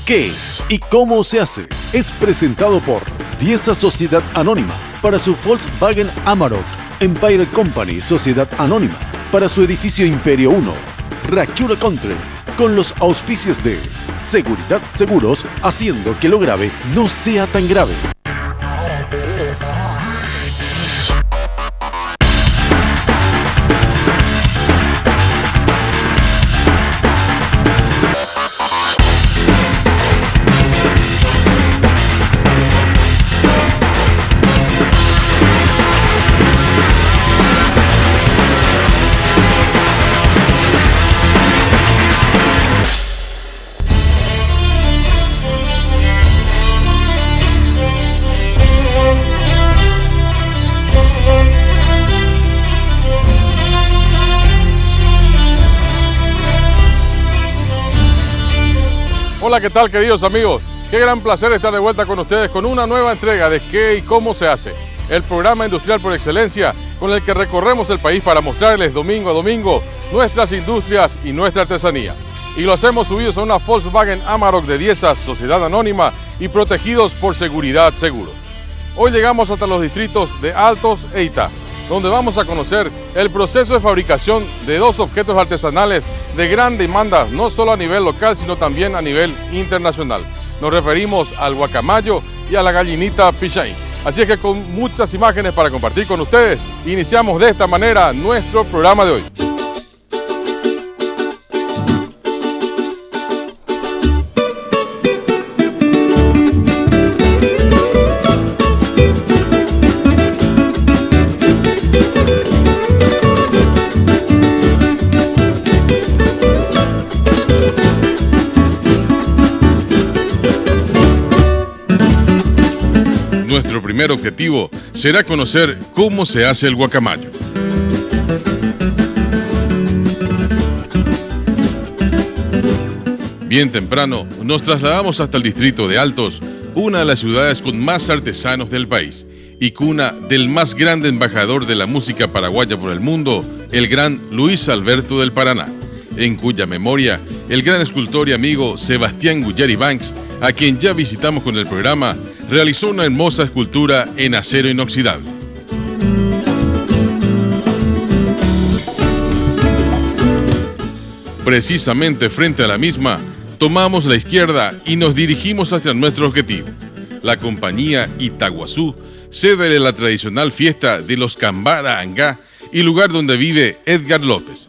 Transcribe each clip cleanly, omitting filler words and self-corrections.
¿Qué y cómo se hace? Es presentado por Dieza Sociedad Anónima para su Volkswagen Amarok, Empire Company Sociedad Anónima para su edificio Imperio 1, Racura Country, con los auspicios de Seguridad Seguros, haciendo que lo grave no sea tan grave. Hola, ¿qué tal, queridos amigos? Qué gran placer estar de vuelta con ustedes con una nueva entrega de ¿Qué y cómo se hace? El programa industrial por excelencia con el que recorremos el país para mostrarles domingo a domingo nuestras industrias y nuestra artesanía. Y lo hacemos subidos a una Volkswagen Amarok de Dieza Sociedad Anónima y protegidos por Seguridad Seguros. Hoy llegamos hasta los distritos de Altos e Itá, donde vamos a conocer el proceso de fabricación de dos objetos artesanales de gran demanda, no solo a nivel local, sino también a nivel internacional. Nos referimos al guacamayo y a la gallinita pichai. Así es que con muchas imágenes para compartir con ustedes, iniciamos de esta manera nuestro programa de hoy. Nuestro primer objetivo será conocer cómo se hace el guacamayo. Bien temprano nos trasladamos hasta el distrito de Altos, una de las ciudades con más artesanos del país y cuna del más grande embajador de la música paraguaya por el mundo, el gran Luis Alberto del Paraná, en cuya memoria el gran escultor y amigo Sebastián Guyari Banks, a quien ya visitamos con el programa, realizó una hermosa escultura en acero inoxidable. Precisamente frente a la misma, tomamos la izquierda y nos dirigimos hacia nuestro objetivo, la compañía Itaguazú, sede de la tradicional fiesta de los Cambara Angá y lugar donde vive Edgar López,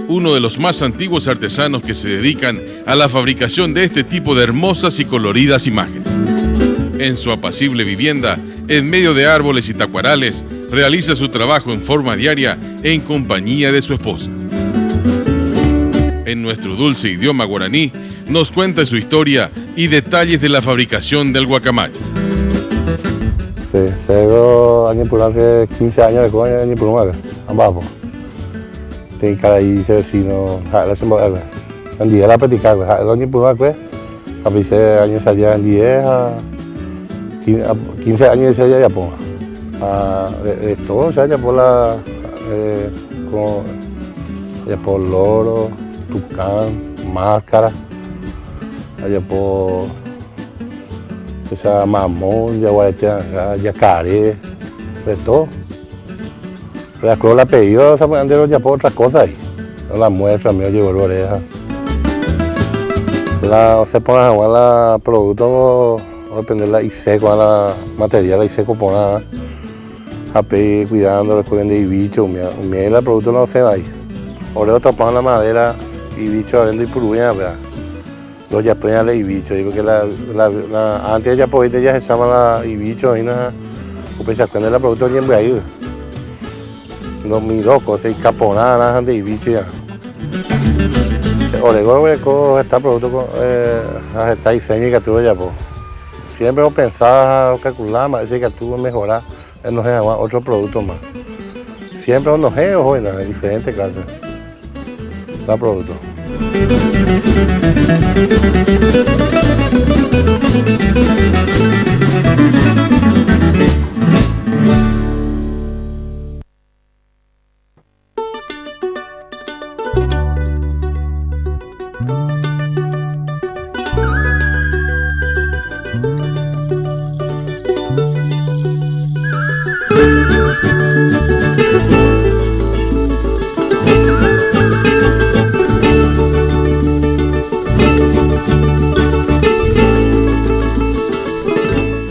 uno de los más antiguos artesanos que se dedican a la fabricación de este tipo de hermosas y coloridas imágenes. En su apacible vivienda, en medio de árboles y tacuarales, realiza su trabajo en forma diaria en compañía de su esposa. En nuestro dulce idioma guaraní, nos cuenta su historia y detalles de la fabricación del guacamayo. Sí, llevo aquí por 15 años de coña en Purumar, abajo. Tengo cara ahí, se vecino, la se mueve. En día la practicar, la Purumar, pues, a veces años allá en 10 a 15 años de ya pongo. Esto, o sea, ya por la ya por loro, tucán, máscara, allá por esa mamón, yacaré, de todo. La creo la pedido, esa mandero ya por otras cosas ahí. No la muestra, me llevo la oreja. Se pone a jugar la producto. Depende de la IC con la material, la IC con la AP cuidando, después de bicho, miel, el producto no se da ahí. Ahora tapan la madera y bicho arrendo y puruña, ¿verdad? Los ya ponen la bicho, porque antes ya por ya se llama la bicho y nada, pues se cuenta el producto bien ahí. Los mirocos, y caponada, antes y bicho ya. Orego está producto está diseño y que tuvo ya pues. Siempre hemos pensado, calculado, decir que tuvo que mejorar en otros productos más. Siempre nos en diferentes clases de productos.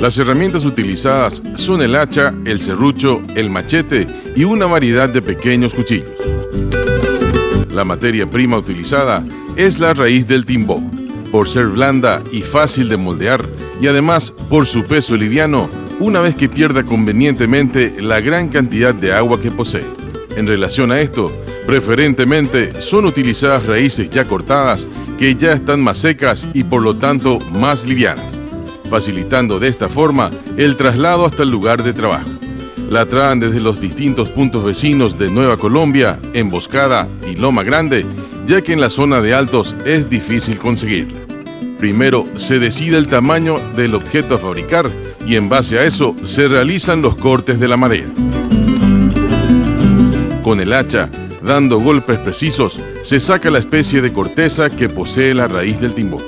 Las herramientas utilizadas son el hacha, el serrucho, el machete y una variedad de pequeños cuchillos. La materia prima utilizada es la raíz del timbó, por ser blanda y fácil de moldear, y además por su peso liviano, una vez que pierda convenientemente la gran cantidad de agua que posee. En relación a esto, preferentemente son utilizadas raíces ya cortadas que ya están más secas y por lo tanto más livianas, facilitando de esta forma el traslado hasta el lugar de trabajo. La traen desde los distintos puntos vecinos de Nueva Colombia, Emboscada y Loma Grande, ya que en la zona de Altos es difícil conseguirla. Primero se decide el tamaño del objeto a fabricar y en base a eso se realizan los cortes de la madera. Con el hacha, dando golpes precisos, se saca la especie de corteza que posee la raíz del timbó.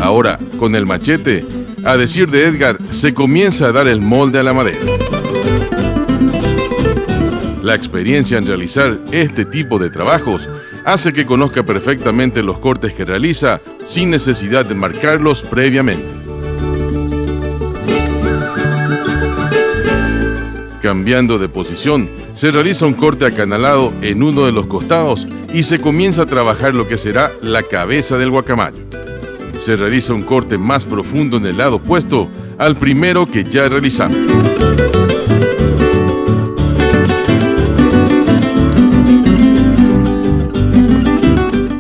Ahora, con el machete, a decir de Edgar, se comienza a dar el molde a la madera. La experiencia en realizar este tipo de trabajos hace que conozca perfectamente los cortes que realiza sin necesidad de marcarlos previamente. Cambiando de posición, se realiza un corte acanalado en uno de los costados y se comienza a trabajar lo que será la cabeza del guacamayo. Se realiza un corte más profundo en el lado opuesto al primero que ya realizamos.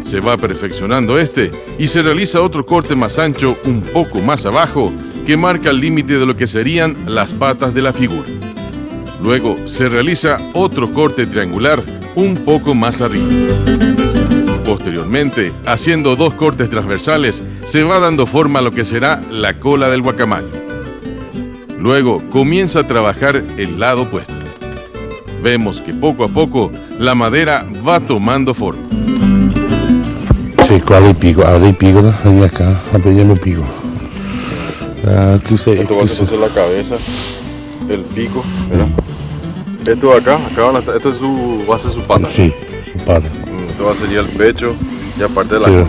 Se va perfeccionando este y se realiza otro corte más ancho un poco más abajo que marca el límite de lo que serían las patas de la figura. Luego se realiza otro corte triangular un poco más arriba. Posteriormente, haciendo dos cortes transversales, se va dando forma a lo que será la cola del guacamayo. Luego comienza a trabajar el lado opuesto. Vemos que poco a poco la madera va tomando forma. Sí, ahora el pico, ¿no? Acá, apenas el pico. Esto va a ser la cabeza, el pico, ¿verdad? Esto de acá van a estar, esto va a ser su pata. Sí, su pata. Esto va a ser ya el pecho y aparte de la cola.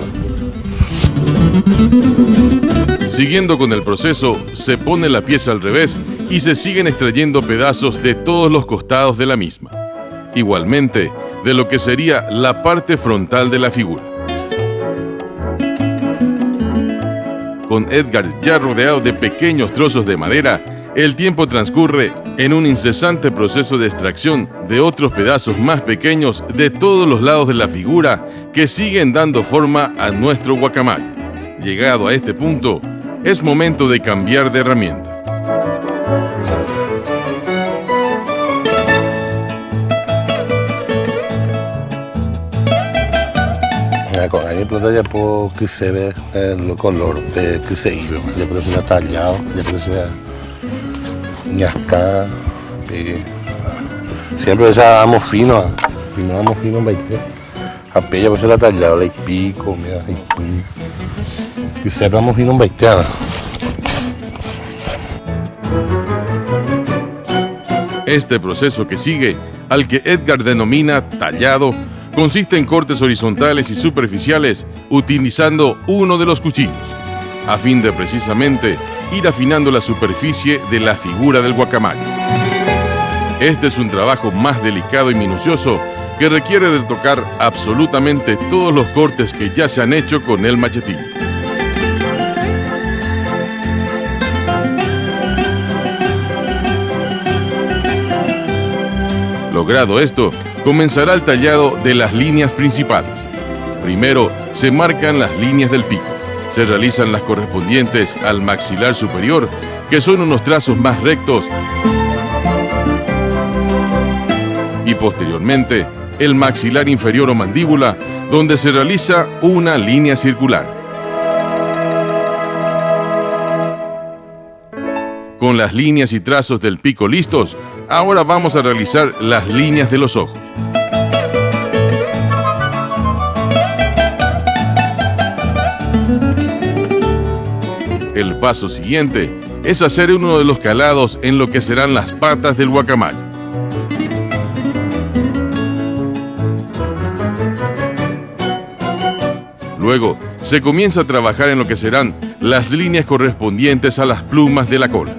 Siguiendo con el proceso, se pone la pieza al revés y se siguen extrayendo pedazos de todos los costados de la misma. Igualmente, de lo que sería la parte frontal de la figura. Con Edgar ya rodeado de pequeños trozos de madera, el tiempo transcurre en un incesante proceso de extracción de otros pedazos más pequeños de todos los lados de la figura que siguen dando forma a nuestro guacamayo. Llegado a este punto, es momento de cambiar de herramienta. Con la plata ya puedo que se ve el color de que se iba, ya puede ser tallado, ya puede ser ñascada, siempre esa fino en 20, a pella puede ser tallado, el pico, mira, que sepa fino en 20. Este proceso que sigue, al que Edgar denomina tallado, consiste en cortes horizontales y superficiales utilizando uno de los cuchillos, a fin de precisamente ir afinando la superficie de la figura del guacamayo. Este es un trabajo más delicado y minucioso que requiere de tocar absolutamente todos los cortes que ya se han hecho con el machetillo. Logrado esto, comenzará el tallado de las líneas principales. Primero, se marcan las líneas del pico. Se realizan las correspondientes al maxilar superior, que son unos trazos más rectos. Y posteriormente, el maxilar inferior o mandíbula, donde se realiza una línea circular. Con las líneas y trazos del pico listos, ahora vamos a realizar las líneas de los ojos. El paso siguiente es hacer uno de los calados en lo que serán las patas del guacamayo. Luego, se comienza a trabajar en lo que serán las líneas correspondientes a las plumas de la cola.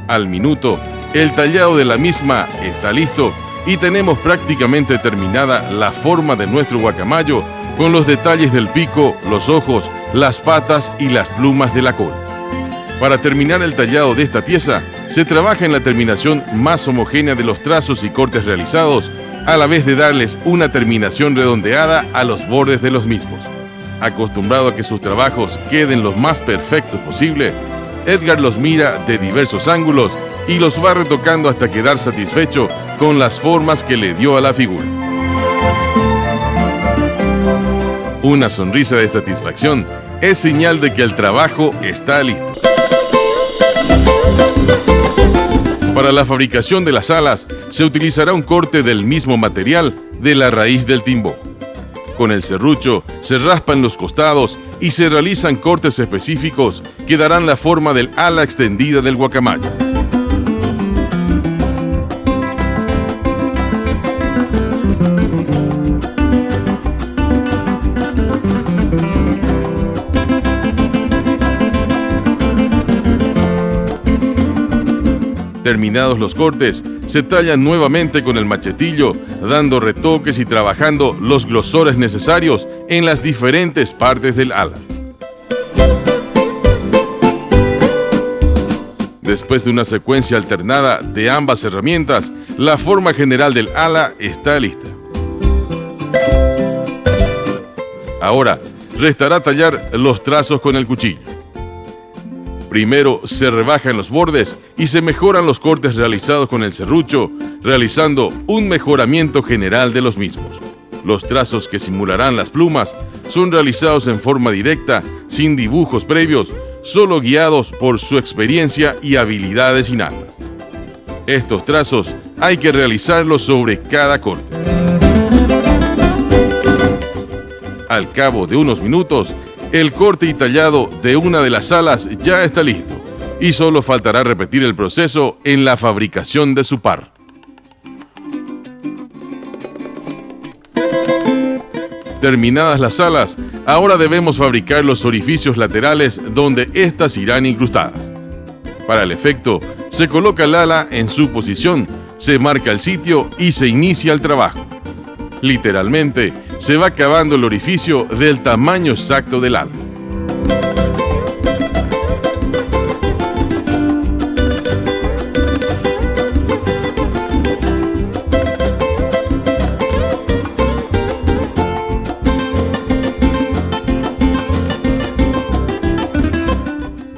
Al minuto, el tallado de la misma está listo y tenemos prácticamente terminada la forma de nuestro guacamayo con los detalles del pico, los ojos, las patas y las plumas de la cola. Para terminar el tallado de esta pieza, se trabaja en la terminación más homogénea de los trazos y cortes realizados, a la vez de darles una terminación redondeada a los bordes de los mismos. Acostumbrado a que sus trabajos queden lo más perfectos posible, Edgar los mira de diversos ángulos y los va retocando hasta quedar satisfecho con las formas que le dio a la figura. Una sonrisa de satisfacción es señal de que el trabajo está listo. Para la fabricación de las alas se utilizará un corte del mismo material de la raíz del timbó. Con el serrucho se raspan los costados y se realizan cortes específicos que darán la forma del ala extendida del guacamayo. Terminados los cortes, se tallan nuevamente con el machetillo, dando retoques y trabajando los grosores necesarios en las diferentes partes del ala. Después de una secuencia alternada de ambas herramientas, la forma general del ala está lista. Ahora, restará tallar los trazos con el cuchillo. Primero se rebajan los bordes y se mejoran los cortes realizados con el serrucho, realizando un mejoramiento general de los mismos. Los trazos que simularán las plumas son realizados en forma directa, sin dibujos previos, solo guiados por su experiencia y habilidades innatas. Estos trazos hay que realizarlos sobre cada corte. Al cabo de unos minutos, el corte y tallado de una de las alas ya está listo y solo faltará repetir el proceso en la fabricación de su par. Terminadas las alas, ahora debemos fabricar los orificios laterales donde éstas irán incrustadas. Para el efecto, se coloca el ala en su posición, se marca el sitio y se inicia el trabajo. Literalmente, se va cavando el orificio del tamaño exacto del ala.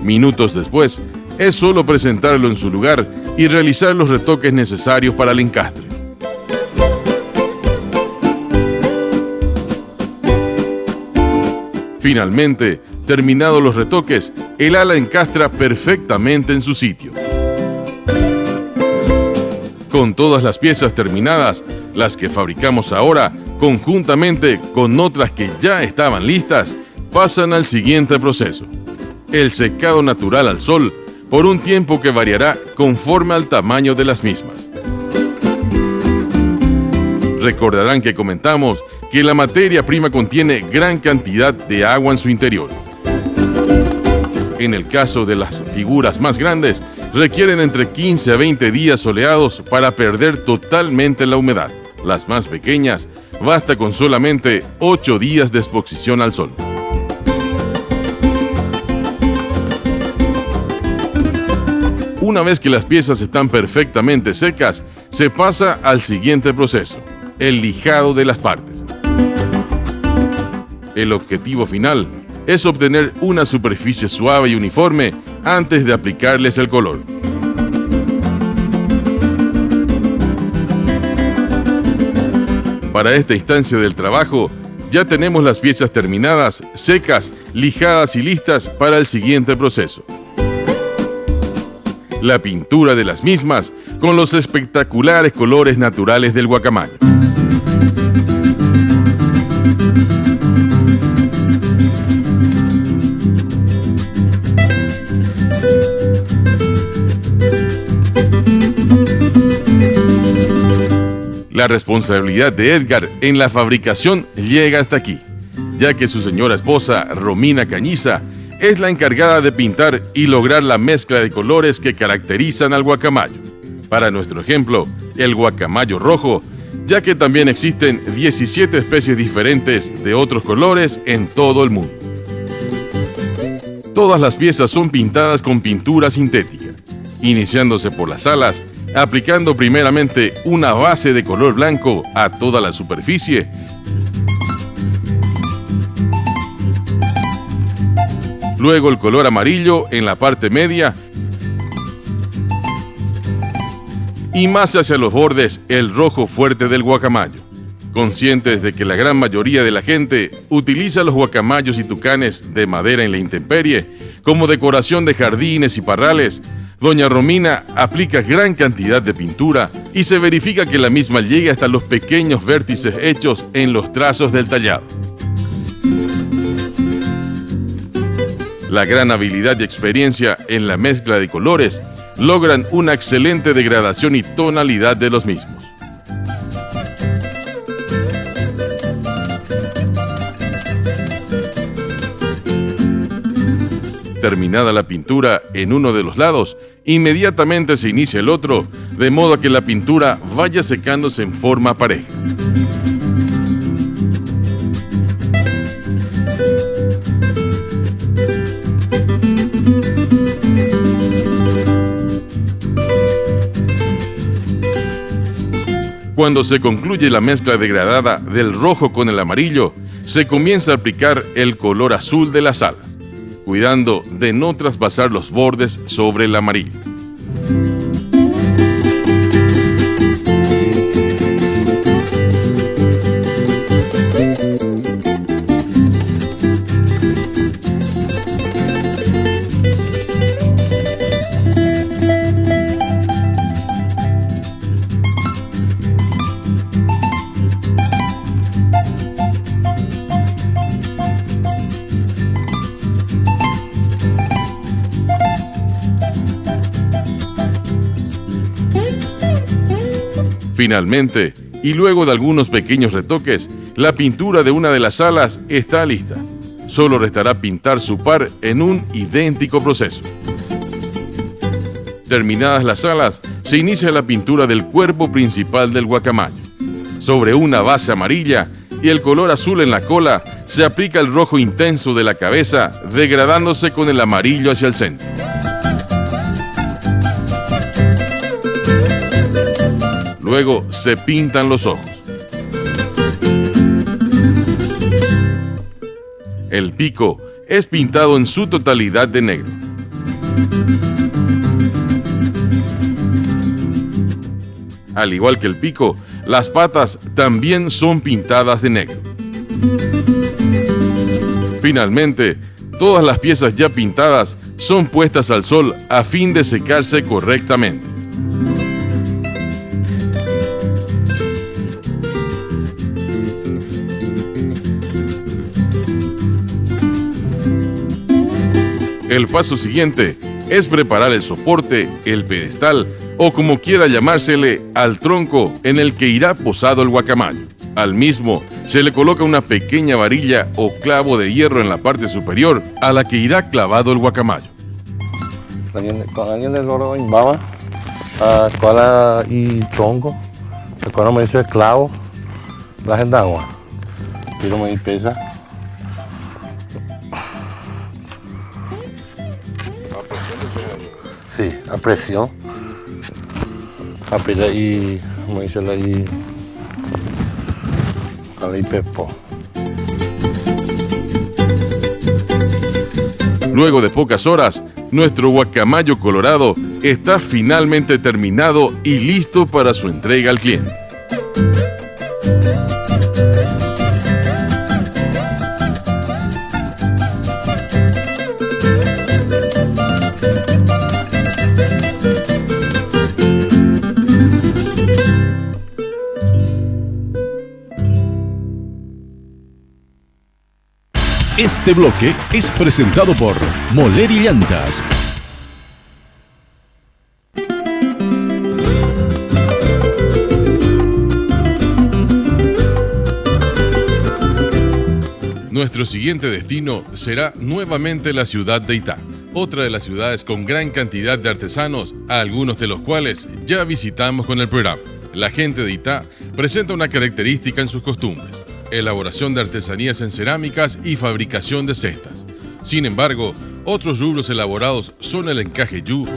Minutos después, es solo presentarlo en su lugar y realizar los retoques necesarios para el encastre. Finalmente, terminados los retoques, el ala encastra perfectamente en su sitio. Con todas las piezas terminadas, las que fabricamos ahora, conjuntamente con otras que ya estaban listas, pasan al siguiente proceso: el secado natural al sol, por un tiempo que variará conforme al tamaño de las mismas. Recordarán que comentamos que la materia prima contiene gran cantidad de agua en su interior. En el caso de las figuras más grandes, requieren entre 15 a 20 días soleados para perder totalmente la humedad. Las más pequeñas, basta con solamente 8 días de exposición al sol. Una vez que las piezas están perfectamente secas, se pasa al siguiente proceso: el lijado de las partes. El objetivo final es obtener una superficie suave y uniforme antes de aplicarles el color. Para esta instancia del trabajo, ya tenemos las piezas terminadas, secas, lijadas y listas para el siguiente proceso: la pintura de las mismas con los espectaculares colores naturales del guacamayo. La responsabilidad de Edgar en la fabricación llega hasta aquí, ya que su señora esposa, Romina Cañiza, es la encargada de pintar y lograr la mezcla de colores que caracterizan al guacamayo. Para nuestro ejemplo, el guacamayo rojo, ya que también existen 17 especies diferentes de otros colores en todo el mundo. Todas las piezas son pintadas con pintura sintética, iniciándose por las alas, aplicando primeramente una base de color blanco a toda la superficie, luego el color amarillo en la parte media y más hacia los bordes el rojo fuerte del guacamayo. Conscientes de que la gran mayoría de la gente utiliza los guacamayos y tucanes de madera en la intemperie como decoración de jardines y parrales, doña Romina aplica gran cantidad de pintura y se verifica que la misma llegue hasta los pequeños vértices hechos en los trazos del tallado. La gran habilidad y experiencia en la mezcla de colores logran una excelente degradación y tonalidad de los mismos. Terminada la pintura en uno de los lados, inmediatamente se inicia el otro, de modo que la pintura vaya secándose en forma pareja. Cuando se concluye la mezcla degradada del rojo con el amarillo, se comienza a aplicar el color azul de las alas, cuidando de no traspasar los bordes sobre el amarillo. Finalmente, y luego de algunos pequeños retoques, la pintura de una de las alas está lista. Solo restará pintar su par en un idéntico proceso. Terminadas las alas, se inicia la pintura del cuerpo principal del guacamayo. Sobre una base amarilla y el color azul en la cola, se aplica el rojo intenso de la cabeza, degradándose con el amarillo hacia el centro. Luego se pintan los ojos. El pico es pintado en su totalidad de negro. Al igual que el pico, las patas también son pintadas de negro. Finalmente, todas las piezas ya pintadas son puestas al sol a fin de secarse correctamente. El paso siguiente es preparar el soporte, el pedestal o como quiera llamársele al tronco en el que irá posado el guacamayo. Al mismo se le coloca una pequeña varilla o clavo de hierro en la parte superior a la que irá clavado el guacamayo. Con el oro en baba, cola y tronco, cuando me dice el clavo, la gente agua, pero me pesa. Sí, a presión. Apila y, como dice la y pepo. Luego de pocas horas, nuestro guacamayo colorado está finalmente terminado y listo para su entrega al cliente. Este bloque es presentado por Moleri Llantas. Nuestro siguiente destino será nuevamente la ciudad de Itá, otra de las ciudades con gran cantidad de artesanos, a algunos de los cuales ya visitamos con el programa. La gente de Itá presenta una característica en sus costumbres: elaboración de artesanías en cerámicas y fabricación de cestas. Sin embargo, otros rubros elaborados son el encaje yu,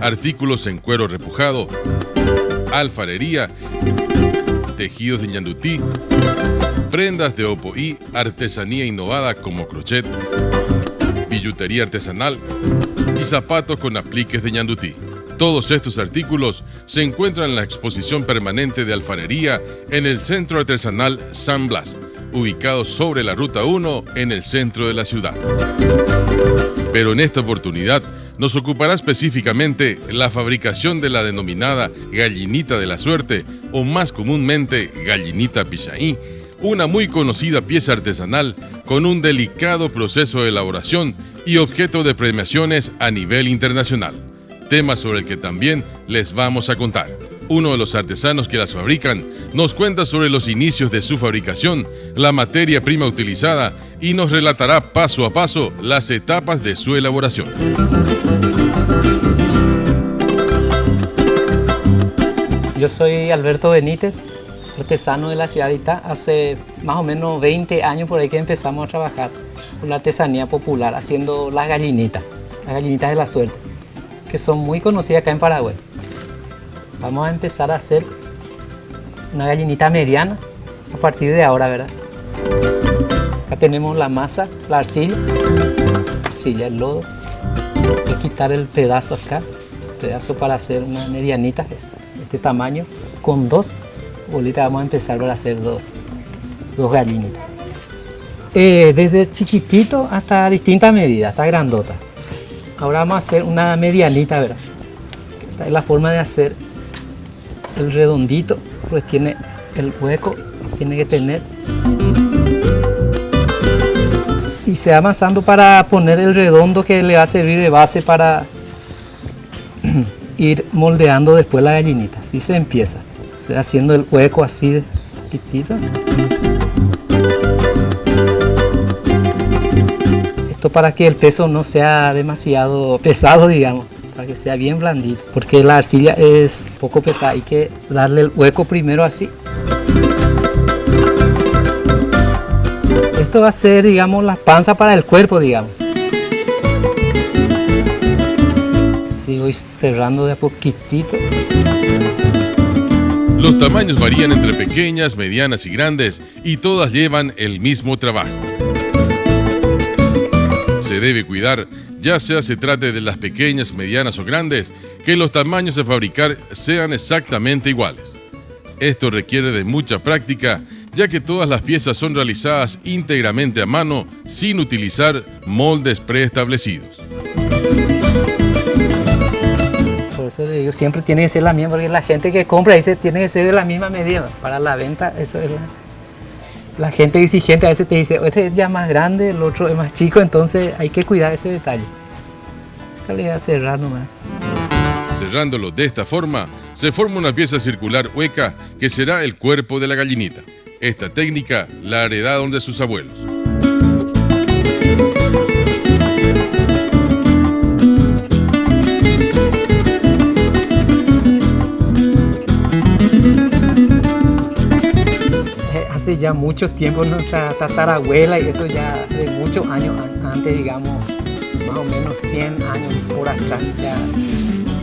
artículos en cuero repujado, alfarería, tejidos de ñandutí, prendas de opoí, artesanía innovada como crochet, billutería artesanal y zapatos con apliques de ñandutí. Todos estos artículos se encuentran en la exposición permanente de alfarería en el Centro Artesanal San Blas, ubicado sobre la Ruta 1 en el centro de la ciudad. Pero en esta oportunidad nos ocupará específicamente la fabricación de la denominada gallinita de la suerte, o más comúnmente gallinita pichaí, una muy conocida pieza artesanal con un delicado proceso de elaboración y objeto de premiaciones a nivel internacional, tema sobre el que también les vamos a contar. Uno de los artesanos que las fabrican nos cuenta sobre los inicios de su fabricación, la materia prima utilizada y nos relatará paso a paso las etapas de su elaboración. Yo soy Alberto Benítez, artesano de la ciudad de Itá. Hace más o menos 20 años por ahí que empezamos a trabajar con la artesanía popular, haciendo las gallinitas de la suerte, que son muy conocidas acá en Paraguay. Vamos a empezar a hacer una gallinita mediana a partir de ahora, ¿verdad? Acá tenemos la masa, la arcilla, el lodo. Voy a quitar el pedazo acá, para hacer una medianita, este tamaño, con 2 bolitas. Vamos a empezar para hacer dos gallinitas. Desde chiquitito hasta distintas medidas, hasta grandota. Ahora vamos a hacer una medianita, ¿verdad? Esta es la forma de hacer el redondito, pues tiene el hueco, tiene que tener. Y se va amasando para poner el redondo que le va a servir de base para ir moldeando después la gallinita. Así se empieza, se va haciendo el hueco así de poquitito. Esto para que el peso no sea demasiado pesado, digamos, para que sea bien blandito, porque la arcilla es poco pesada, hay que darle el hueco primero así. Esto va a ser, digamos, la panza para el cuerpo, digamos. Así voy cerrando de a poquitito. Los tamaños varían entre pequeñas, medianas y grandes, y todas llevan el mismo trabajo. Se debe cuidar, ya sea se trate de las pequeñas, medianas o grandes, que los tamaños a fabricar sean exactamente iguales. Esto requiere de mucha práctica, ya que todas las piezas son realizadas íntegramente a mano, sin utilizar moldes preestablecidos. Por eso le digo, siempre tiene que ser la misma, porque la gente que compra dice tiene que ser de la misma medida. Para la venta, eso es la gente exigente. A veces te dice, este es ya más grande, el otro es más chico, entonces hay que cuidar ese detalle. Le voy a cerrar nomás. Cerrándolo de esta forma, se forma una pieza circular hueca que será el cuerpo de la gallinita. Esta técnica la heredaron de sus abuelos. Hace ya mucho tiempo nuestra tatarabuela, y eso ya de muchos años antes, digamos, más o menos 100 años por atrás, ya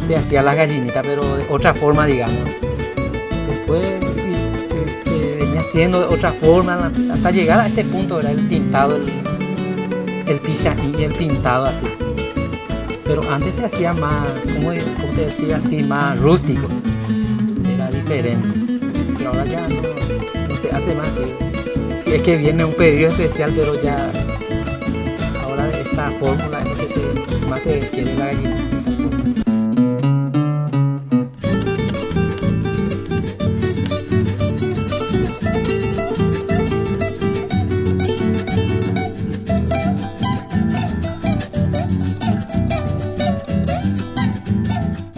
se hacía la gallinita, pero de otra forma, digamos. Después se venía haciendo de otra forma hasta llegar a este punto, ¿verdad? El pintado, el pichaí y el pintado así. Pero antes se hacía más, como te decía, así, más rústico. Era diferente. Pero ahora ya no se hace más. Si es que viene un pedido especial, pero ya ahora esta fórmula es lo que más se quiere la gallina.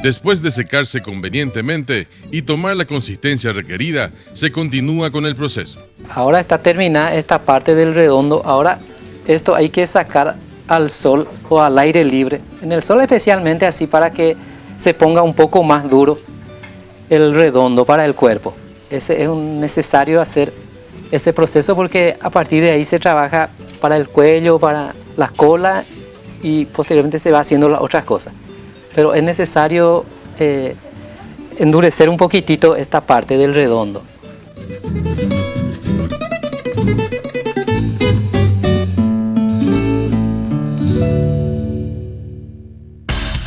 Después de secarse convenientemente y tomar la consistencia requerida, se continúa con el proceso. Ahora está terminada esta parte del redondo. Ahora esto hay que sacar al sol o al aire libre. En el sol especialmente, así para que se ponga un poco más duro el redondo para el cuerpo. Ese es necesario hacer ese proceso porque a partir de ahí se trabaja para el cuello, para la cola y posteriormente se va haciendo las otras cosas. Pero es necesario endurecer un poquitito esta parte del redondo.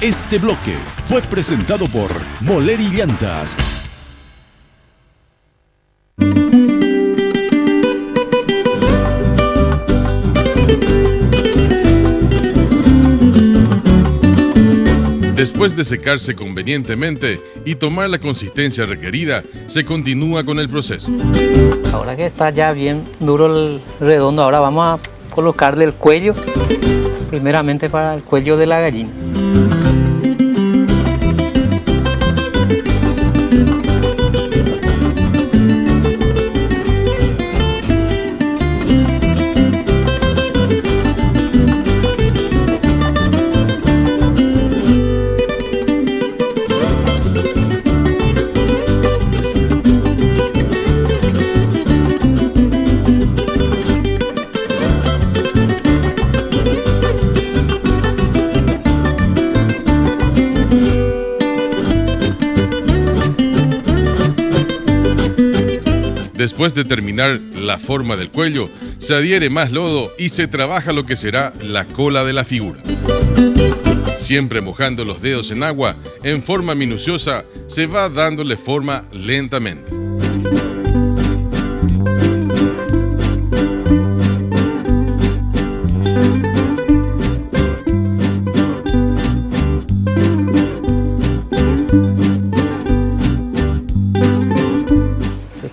Este bloque fue presentado por Moleri Llantas. Después de secarse convenientemente y tomar la consistencia requerida, se continúa con el proceso. Ahora que está ya bien duro el redondo, ahora vamos a colocarle el cuello, primeramente para el cuello de la gallina. Después de terminar la forma del cuello, se adhiere más lodo y se trabaja lo que será la cola de la figura. Siempre mojando los dedos en agua, en forma minuciosa, se va dándole forma lentamente.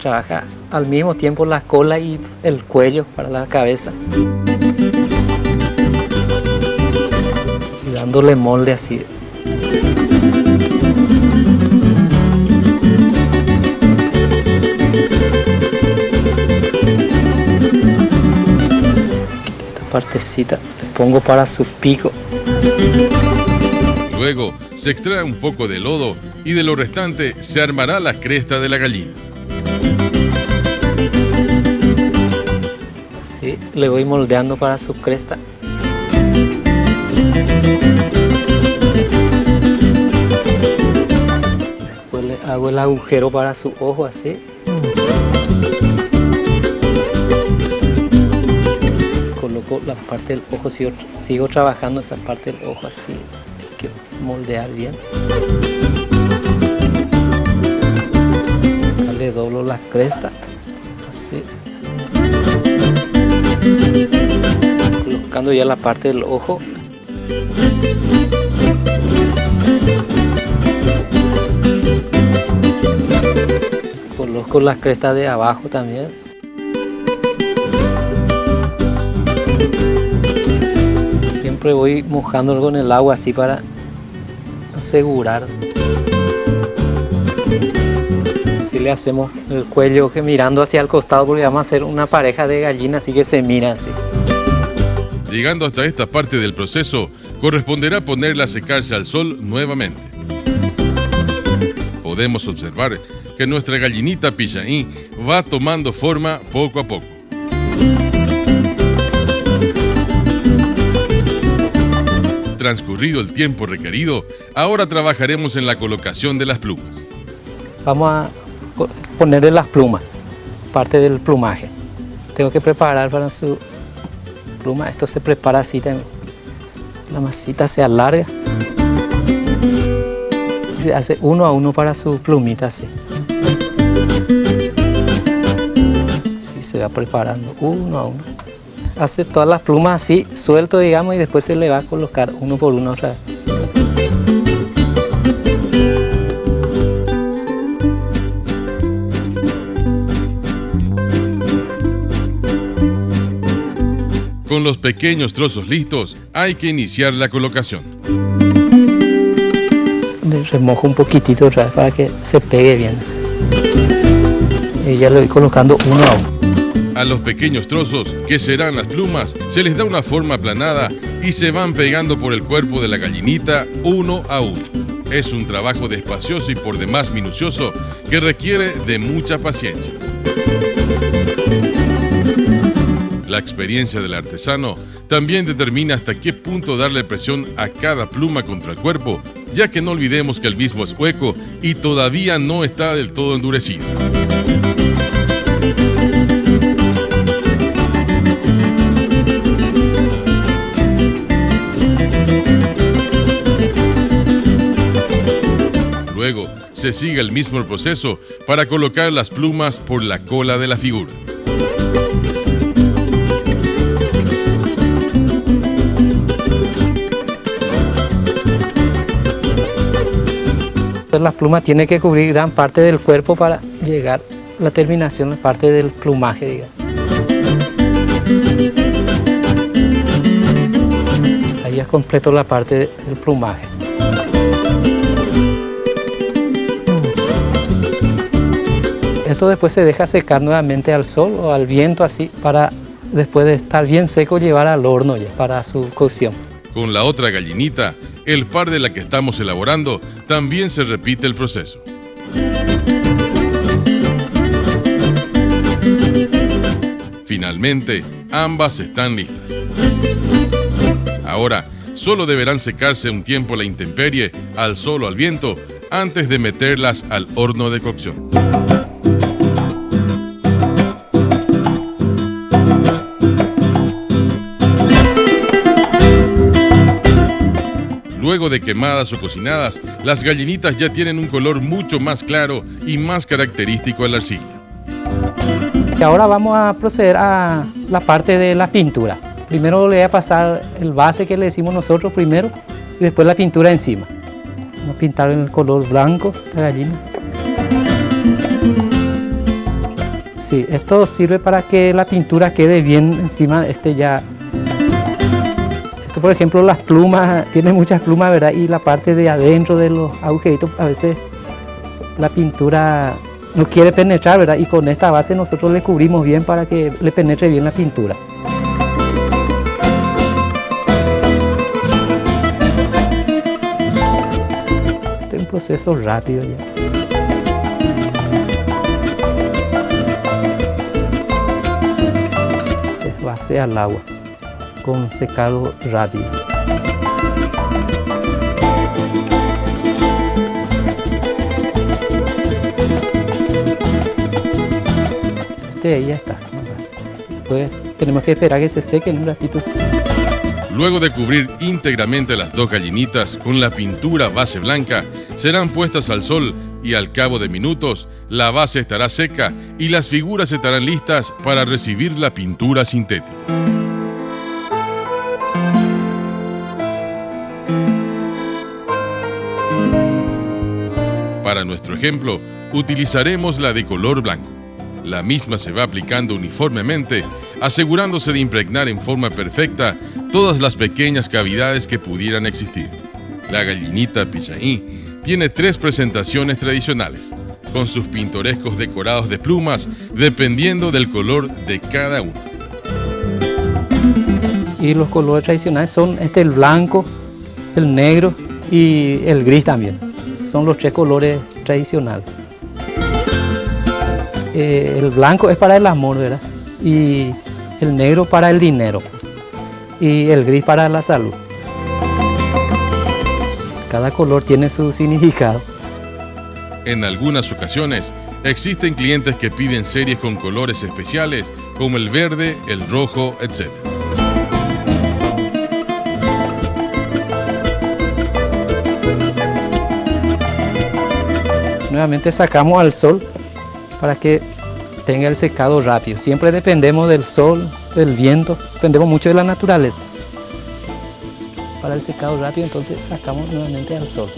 Trabaja al mismo tiempo la cola y el cuello para la cabeza. Y dándole molde así. Esta partecita le pongo para su pico. Luego se extrae un poco de lodo y de lo restante se armará la cresta de la gallina. Así le voy moldeando para su cresta. Después le hago el agujero para su ojo así. Coloco la parte del ojo, sigo trabajando esa parte del ojo así. Hay que moldear bien. Acá le doblo la cresta así. Colocando ya la parte del ojo. Coloco la cresta de abajo también. Siempre voy mojándolo con el agua así para asegurar. Así le hacemos el cuello que mirando hacia el costado porque vamos a hacer una pareja de gallinas, así que se mira así. Llegando hasta esta parte del proceso, corresponderá ponerla a secarse al sol nuevamente. Podemos observar que nuestra gallinita pillaín va tomando forma poco a poco. Transcurrido el tiempo requerido, ahora trabajaremos en la colocación de las plumas. Vamos a ponerle las plumas, parte del plumaje. Tengo que preparar para su pluma. Esto se prepara así también. La masita se alarga. Y se hace uno a uno para su plumita así. Así se va preparando uno a uno. Hace todas las plumas así, suelto digamos, y después se le va a colocar uno por uno otra vez. Con los pequeños trozos listos, hay que iniciar la colocación. le remojo un poquitito otra vez para que se pegue bien. Y ya le voy colocando uno a uno. A los pequeños trozos, que serán las plumas, se les da una forma aplanada y se van pegando por el cuerpo de la gallinita uno a uno. Es un trabajo despacioso y por demás minucioso que requiere de mucha paciencia. La experiencia del artesano también determina hasta qué punto darle presión a cada pluma contra el cuerpo, ya que no olvidemos que el mismo es hueco y todavía no está del todo endurecido. Luego, se sigue el mismo proceso para colocar las plumas por la cola de la figura. La pluma tiene que cubrir gran parte del cuerpo para llegar a la terminación, la parte del plumaje, digamos. Ahí ya completo la parte del plumaje. Esto después se deja secar nuevamente al sol o al viento, así, para después de estar bien seco llevar al horno ya para su cocción. Con la otra gallinita, el par de la que estamos elaborando, también se repite el proceso. Finalmente, ambas están listas. Ahora, solo deberán secarse un tiempo a la intemperie, al sol o al viento, antes de meterlas al horno de cocción. Luego de quemadas o cocinadas, las gallinitas ya tienen un color mucho más claro y más característico a la arcilla. Y ahora vamos a proceder a la parte de la pintura. Primero le voy a pasar el base que le decimos nosotros primero y después la pintura encima. Vamos a pintar en el color blanco la gallina. Sí, esto sirve para que la pintura quede bien encima de por ejemplo, las plumas, tiene muchas plumas, ¿verdad? Y la parte de adentro de los agujeritos, a veces la pintura no quiere penetrar, ¿verdad? Y con esta base nosotros le cubrimos bien para que le penetre bien la pintura. Este es un proceso rápido ya. Es base al agua, con secado rápido. Ya está. Después tenemos que esperar que se seque en un ratito. Luego de cubrir íntegramente las dos gallinitas con la pintura base blanca, serán puestas al sol y al cabo de minutos la base estará seca y las figuras estarán listas para recibir la pintura sintética. Para nuestro ejemplo, utilizaremos la de color blanco. La misma se va aplicando uniformemente, asegurándose de impregnar en forma perfecta todas las pequeñas cavidades que pudieran existir. La gallinita pichaí tiene 3 presentaciones tradicionales, con sus pintorescos decorados de plumas, dependiendo del color de cada uno. Y los colores tradicionales son el blanco, el negro y el gris también. Son los 3 colores tradicionales. El blanco es para el amor, ¿verdad? Y el negro para el dinero. Y el gris para la salud. Cada color tiene su significado. En algunas ocasiones, existen clientes que piden series con colores especiales, como el verde, el rojo, etc. Nuevamente sacamos al sol para que tenga el secado rápido. Siempre dependemos del sol, del viento, dependemos mucho de la naturaleza. Para el secado rápido, entonces sacamos nuevamente al sol.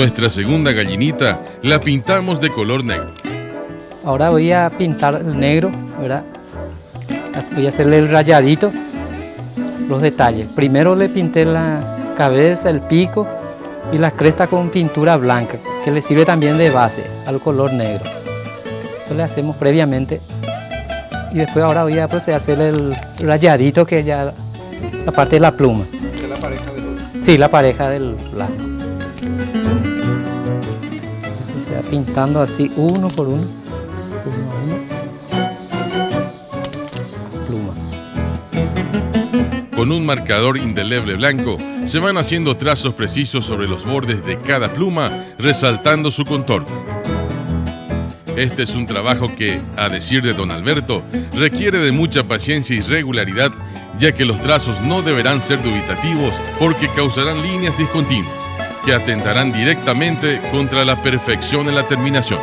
Nuestra segunda gallinita la pintamos de color negro. Ahora voy a pintar el negro, ¿verdad? Voy a hacerle el rayadito, los detalles. Primero le pinté la cabeza, el pico y la cresta con pintura blanca, que le sirve también de base al color negro. Eso le hacemos previamente. Y después ahora voy a proceder a hacer el rayadito, que ya la parte de la pluma. ¿Es la pareja de los? Sí, la pareja del blanco. Se va pintando así uno por uno. Pluma. Con un marcador indeleble blanco, se van haciendo trazos precisos sobre los bordes de cada pluma, resaltando su contorno. Este es un trabajo que, a decir de don Alberto, requiere de mucha paciencia y regularidad, ya que los trazos no deberán ser dubitativos porque causarán líneas discontinuas, que atentarán directamente contra la perfección en la terminación.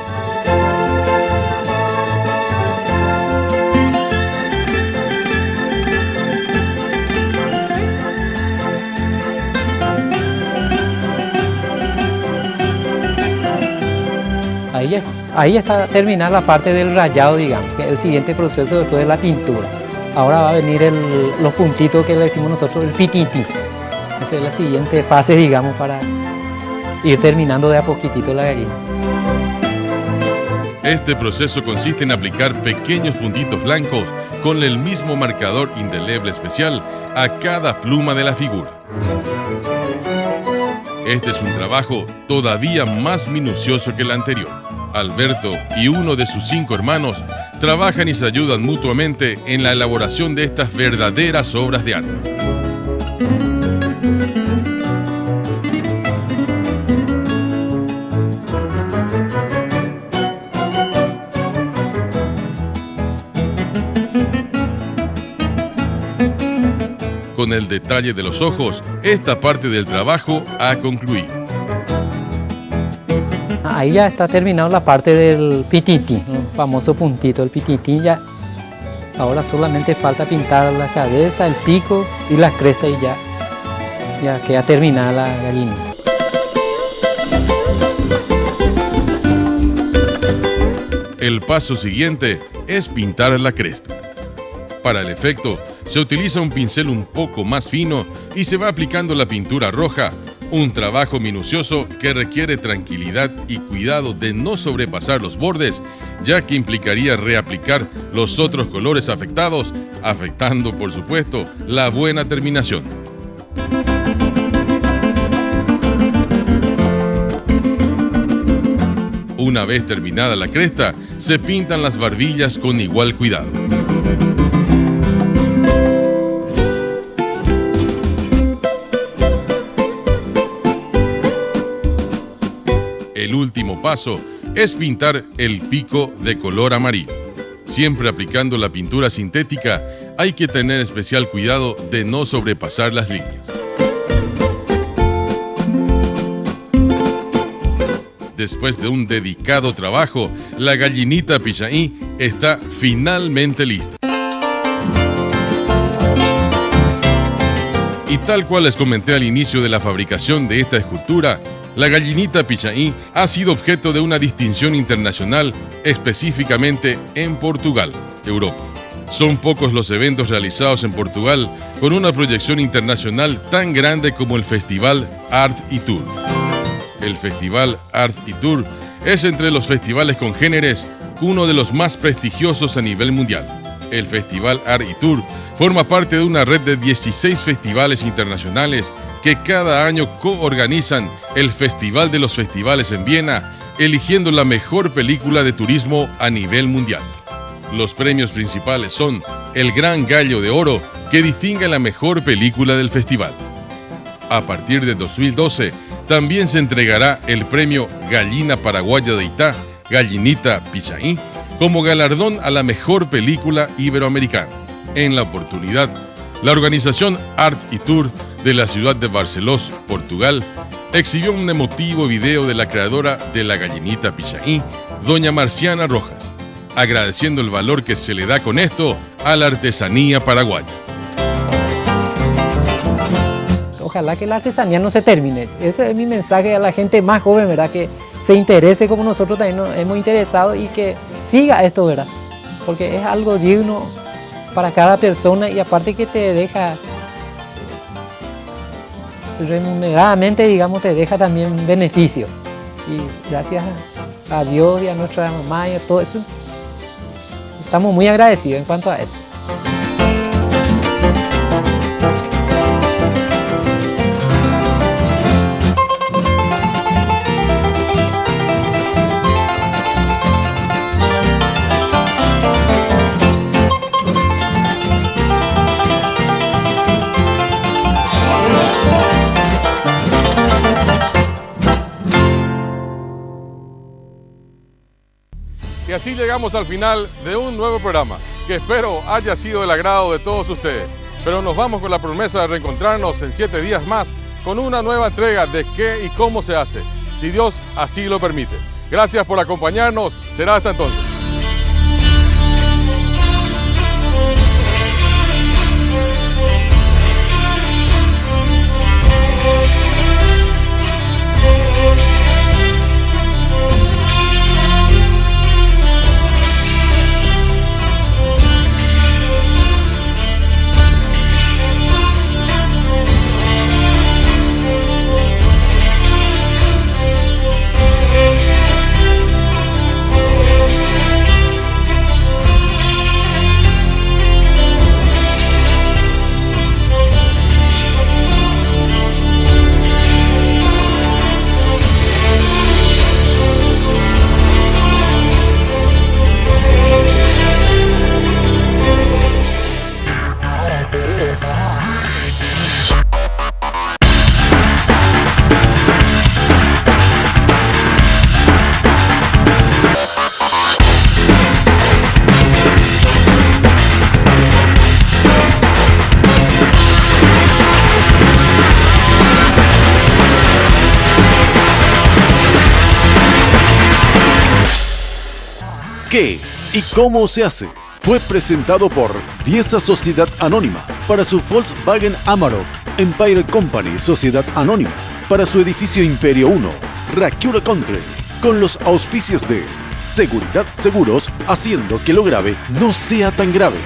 Ahí está terminada la parte del rayado, digamos, que es el siguiente proceso después de la pintura. Ahora va a venir los puntitos que le decimos nosotros, el pititi. Esa es la siguiente fase, digamos, para ir terminando de a poquitito la gallina. Este proceso consiste en aplicar pequeños puntitos blancos con el mismo marcador indeleble especial a cada pluma de la figura. Este es un trabajo todavía más minucioso que el anterior. Alberto y uno de sus 5 hermanos trabajan y se ayudan mutuamente en la elaboración de estas verdaderas obras de arte. Con el detalle de los ojos, esta parte del trabajo ha concluido. Ahí ya está terminada la parte del pititi, el famoso puntito, el pititi ya. Ahora solamente falta pintar la cabeza, el pico y la cresta y ya queda terminada la gallina. El paso siguiente es pintar la cresta. Para el efecto, se utiliza un pincel un poco más fino y se va aplicando la pintura roja, un trabajo minucioso que requiere tranquilidad y cuidado de no sobrepasar los bordes, ya que implicaría reaplicar los otros colores afectados, afectando, por supuesto, la buena terminación. Una vez terminada la cresta, se pintan las barbillas con igual cuidado. El último paso es pintar el pico de color amarillo. Siempre aplicando la pintura sintética, hay que tener especial cuidado de no sobrepasar las líneas. Después de un dedicado trabajo, la gallinita pichaí está finalmente lista. Y tal cual les comenté al inicio de la fabricación de esta escultura, la gallinita pichaí ha sido objeto de una distinción internacional, específicamente en Portugal, Europa. Son pocos los eventos realizados en Portugal con una proyección internacional tan grande como el Festival Art y Tour. El Festival Art y Tour es entre los festivales congéneres uno de los más prestigiosos a nivel mundial. El Festival Art y Tour forma parte de una red de 16 festivales internacionales que cada año coorganizan el Festival de los Festivales en Viena, eligiendo la mejor película de turismo a nivel mundial. Los premios principales son el Gran Gallo de Oro, que distingue la mejor película del festival. A partir de 2012, también se entregará el premio Gallina Paraguaya de Itá, Gallinita Pichaí, como galardón a la mejor película iberoamericana. En la oportunidad, la organización Art y Tour de la ciudad de Barcelona, Portugal, exhibió un emotivo video de la creadora de la gallinita pichaí, doña Marciana Rojas, agradeciendo el valor que se le da con esto a la artesanía paraguaya. ojalá que la artesanía no se termine. Ese es mi mensaje a la gente más joven, ¿verdad? Que se interese como nosotros también nos hemos interesado y que siga esto, ¿verdad? Porque es algo digno para cada persona y aparte que te deja remuneradamente, digamos, te deja también beneficio. Y gracias a Dios y a nuestra mamá y a todo eso, estamos muy agradecidos en cuanto a eso. Y así llegamos al final de un nuevo programa, que espero haya sido del agrado de todos ustedes. Pero nos vamos con la promesa de reencontrarnos en 7 días más con una nueva entrega de qué y cómo se hace, si Dios así lo permite. Gracias por acompañarnos, será hasta entonces. ¿Qué y cómo se hace? Fue presentado por Dieza Sociedad Anónima para su Volkswagen Amarok, Empire Company Sociedad Anónima para su edificio Imperio 1, Racura Country, con los auspicios de Seguridad Seguros, haciendo que lo grave no sea tan grave.